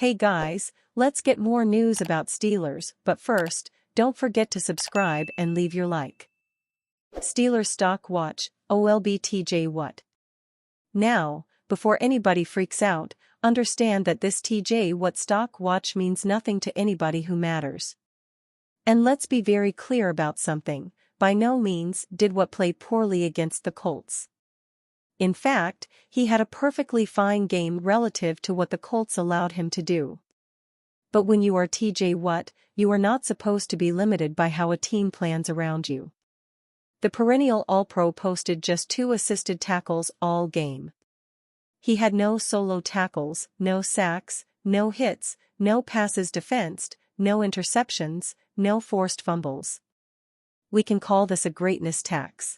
Hey guys, let's get more news about Steelers, but first, don't forget to subscribe and leave your like. Steelers Stock Watch, OLB What? Now, before anybody freaks out, understand that this What Stock Watch means nothing to anybody who matters. And let's be very clear about something, by no means did What play poorly against the Colts. In fact, he had a perfectly fine game relative to what the Colts allowed him to do. But when you are What, you are not supposed to be limited by how a team plans around you. The perennial All-Pro posted just 2 assisted tackles all game. He had no solo tackles, no sacks, no hits, no passes defensed, no interceptions, no forced fumbles. We can call this a greatness tax.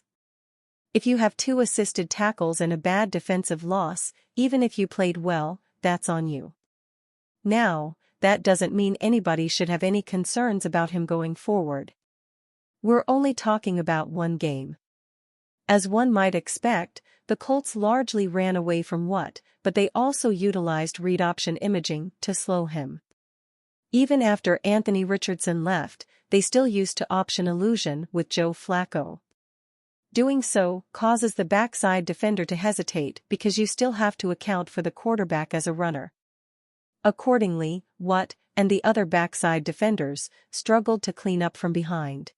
If you have 2 assisted tackles and a bad defensive loss, even if you played well, that's on you. Now, that doesn't mean anybody should have any concerns about him going forward. We're only talking about one game. As one might expect, the Colts largely ran away from What, but they also utilized read option imaging to slow him. Even after Anthony Richardson left, they still used to option illusion with Joe Flacco. Doing so causes the backside defender to hesitate because you still have to account for the quarterback as a runner. Accordingly, What and the other backside defenders struggled to clean up from behind.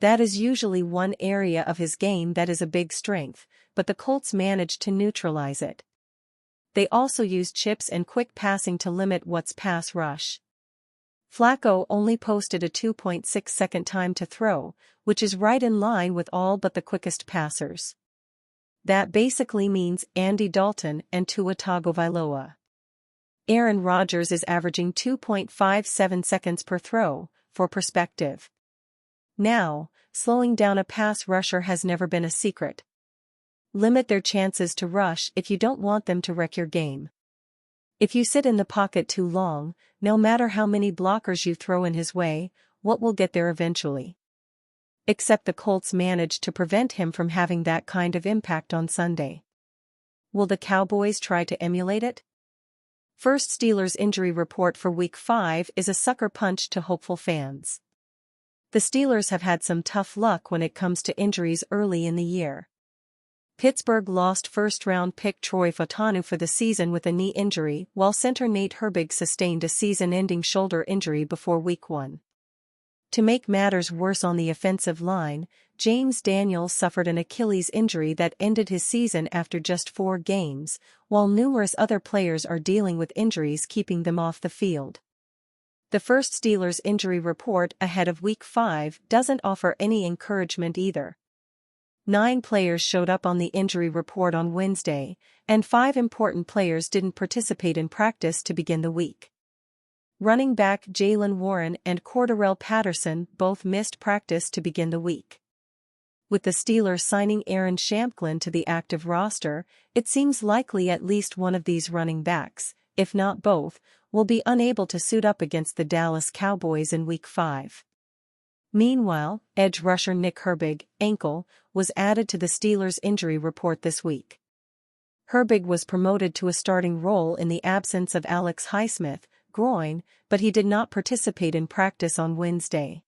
That is usually one area of his game that is a big strength, but the Colts managed to neutralize it. They also used chips and quick passing to limit What's pass rush. Flacco only posted a 2.6-second time to throw, which is right in line with all but the quickest passers. That basically means Andy Dalton and Tua Tagovailoa. Aaron Rodgers is averaging 2.57 seconds per throw, for perspective. Now, slowing down a pass rusher has never been a secret. Limit their chances to rush if you don't want them to wreck your game. If you sit in the pocket too long, no matter how many blockers you throw in his way, What will get there eventually. Except the Colts managed to prevent him from having that kind of impact on Sunday. Will the Cowboys try to emulate it? First Steelers injury report for Week 5 is a sucker punch to hopeful fans. The Steelers have had some tough luck when it comes to injuries early in the year. Pittsburgh lost first-round pick Troy Fautanu for the season with a knee injury, while center Nate Herbig sustained a season-ending shoulder injury before Week 1. To make matters worse on the offensive line, James Daniels suffered an Achilles injury that ended his season after just 4 games, while numerous other players are dealing with injuries keeping them off the field. The first Steelers injury report ahead of Week 5 doesn't offer any encouragement either. 9 players showed up on the injury report on Wednesday, and 5 important players didn't participate in practice to begin the week. Running back Jaylen Warren and Cordarrelle Patterson both missed practice to begin the week. With the Steelers signing Aaron Shamklin to the active roster, it seems likely at least one of these running backs, if not both, will be unable to suit up against the Dallas Cowboys in Week 5. Meanwhile, edge rusher Nick Herbig, ankle, was added to the Steelers' injury report this week. Herbig was promoted to a starting role in the absence of Alex Highsmith, groin, but he did not participate in practice on Wednesday.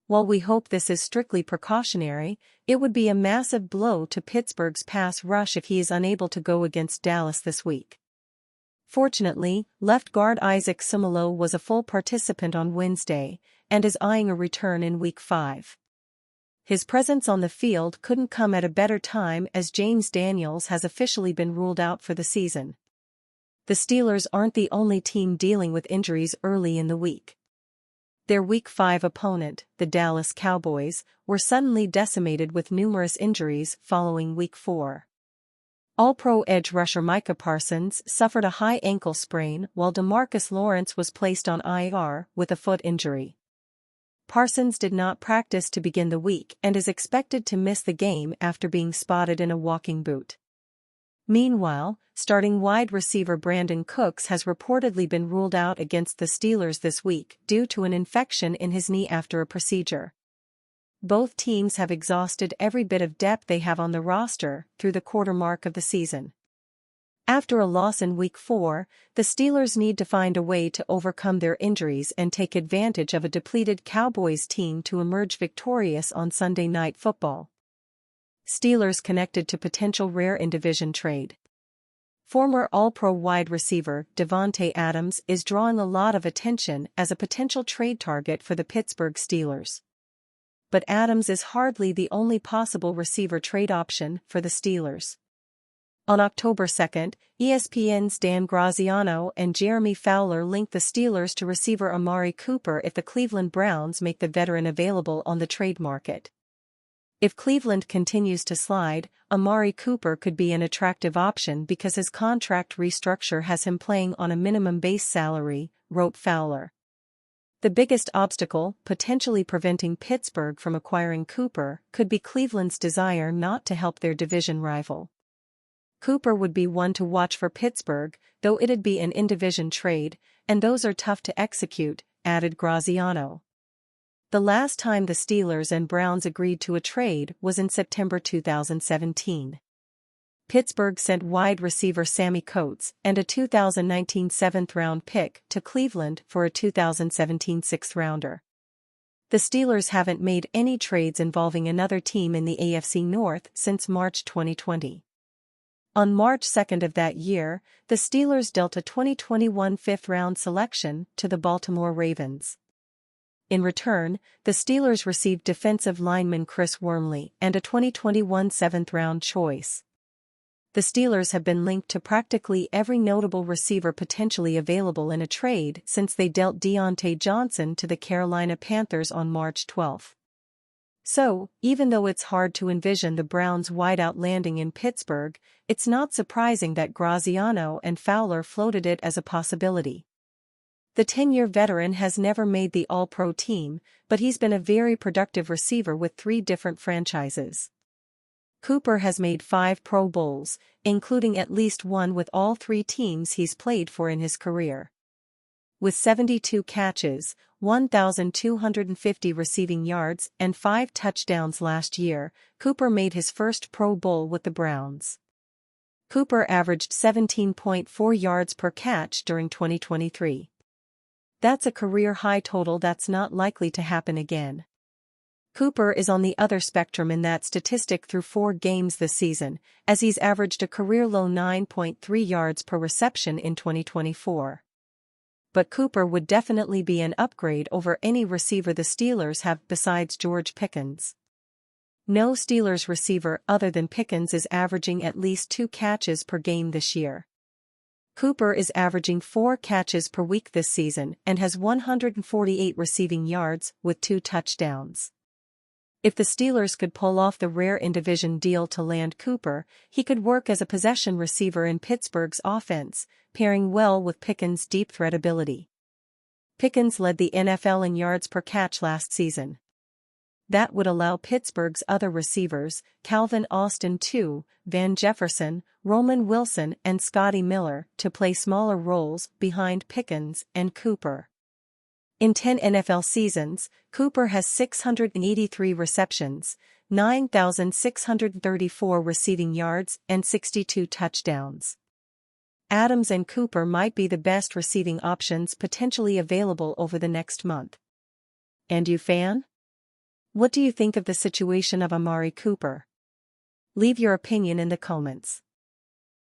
While we hope this is strictly precautionary, it would be a massive blow to Pittsburgh's pass rush if he is unable to go against Dallas this week. Fortunately, left guard Isaac Seumalo was a full participant on Wednesday, and is eyeing a return in Week 5. His presence on the field couldn't come at a better time as James Daniels has officially been ruled out for the season. The Steelers aren't the only team dealing with injuries early in the week. Their Week 5 opponent, the Dallas Cowboys, were suddenly decimated with numerous injuries following Week 4. All-Pro edge rusher Micah Parsons suffered a high ankle sprain while DeMarcus Lawrence was placed on IR with a foot injury. Parsons did not practice to begin the week and is expected to miss the game after being spotted in a walking boot. Meanwhile, starting wide receiver Brandon Cooks has reportedly been ruled out against the Steelers this week due to an infection in his knee after a procedure. Both teams have exhausted every bit of depth they have on the roster through the quarter mark of the season. After a loss in Week 4, the Steelers need to find a way to overcome their injuries and take advantage of a depleted Cowboys team to emerge victorious on Sunday Night Football. Steelers connected to potential rare in-division trade. Former All-Pro wide receiver Davante Adams is drawing a lot of attention as a potential trade target for the Pittsburgh Steelers. But Adams is hardly the only possible receiver trade option for the Steelers. On October 2, ESPN's Dan Graziano and Jeremy Fowler linked the Steelers to receiver Amari Cooper if the Cleveland Browns make the veteran available on the trade market. If Cleveland continues to slide, Amari Cooper could be an attractive option because his contract restructure has him playing on a minimum base salary, wrote Fowler. The biggest obstacle potentially preventing Pittsburgh from acquiring Cooper could be Cleveland's desire not to help their division rival. Cooper would be one to watch for Pittsburgh, though it'd be an in-division trade, and those are tough to execute, added Graziano. The last time the Steelers and Browns agreed to a trade was in September 2017. Pittsburgh sent wide receiver Sammy Coates and a 2019 seventh-round pick to Cleveland for a 2017 sixth-rounder. The Steelers haven't made any trades involving another team in the AFC North since March 2020. On March 2 of that year, the Steelers dealt a 2021 fifth-round selection to the Baltimore Ravens. In return, the Steelers received defensive lineman Chris Wormley and a 2021 seventh-round choice. The Steelers have been linked to practically every notable receiver potentially available in a trade since they dealt Deontay Johnson to the Carolina Panthers on March 12. So, even though it's hard to envision the Browns' wideout landing in Pittsburgh, it's not surprising that Graziano and Fowler floated it as a possibility. The 10-year veteran has never made the All-Pro team, but he's been a very productive receiver with 3 different franchises. Cooper has made 5 Pro Bowls, including at least one with all 3 teams he's played for in his career. With 72 catches, 1,250 receiving yards and 5 touchdowns last year, Cooper made his first Pro Bowl with the Browns. Cooper averaged 17.4 yards per catch during 2023. That's a career-high total that's not likely to happen again. Cooper is on the other spectrum in that statistic through 4 games this season, as he's averaged a career-low 9.3 yards per reception in 2024. But Cooper would definitely be an upgrade over any receiver the Steelers have besides George Pickens. No Steelers receiver other than Pickens is averaging at least 2 catches per game this year. Cooper is averaging 4 catches per week this season and has 148 receiving yards with 2 touchdowns. If the Steelers could pull off the rare in-division deal to land Cooper, he could work as a possession receiver in Pittsburgh's offense, pairing well with Pickens' deep threat ability. Pickens led the NFL in yards per catch last season. That would allow Pittsburgh's other receivers, Calvin Austin II, Van Jefferson, Roman Wilson and Scotty Miller, to play smaller roles behind Pickens and Cooper. In 10 NFL seasons, Cooper has 683 receptions, 9,634 receiving yards and 62 touchdowns. Adams and Cooper might be the best receiving options potentially available over the next month. And you, fan? What do you think of the situation of Amari Cooper? Leave your opinion in the comments.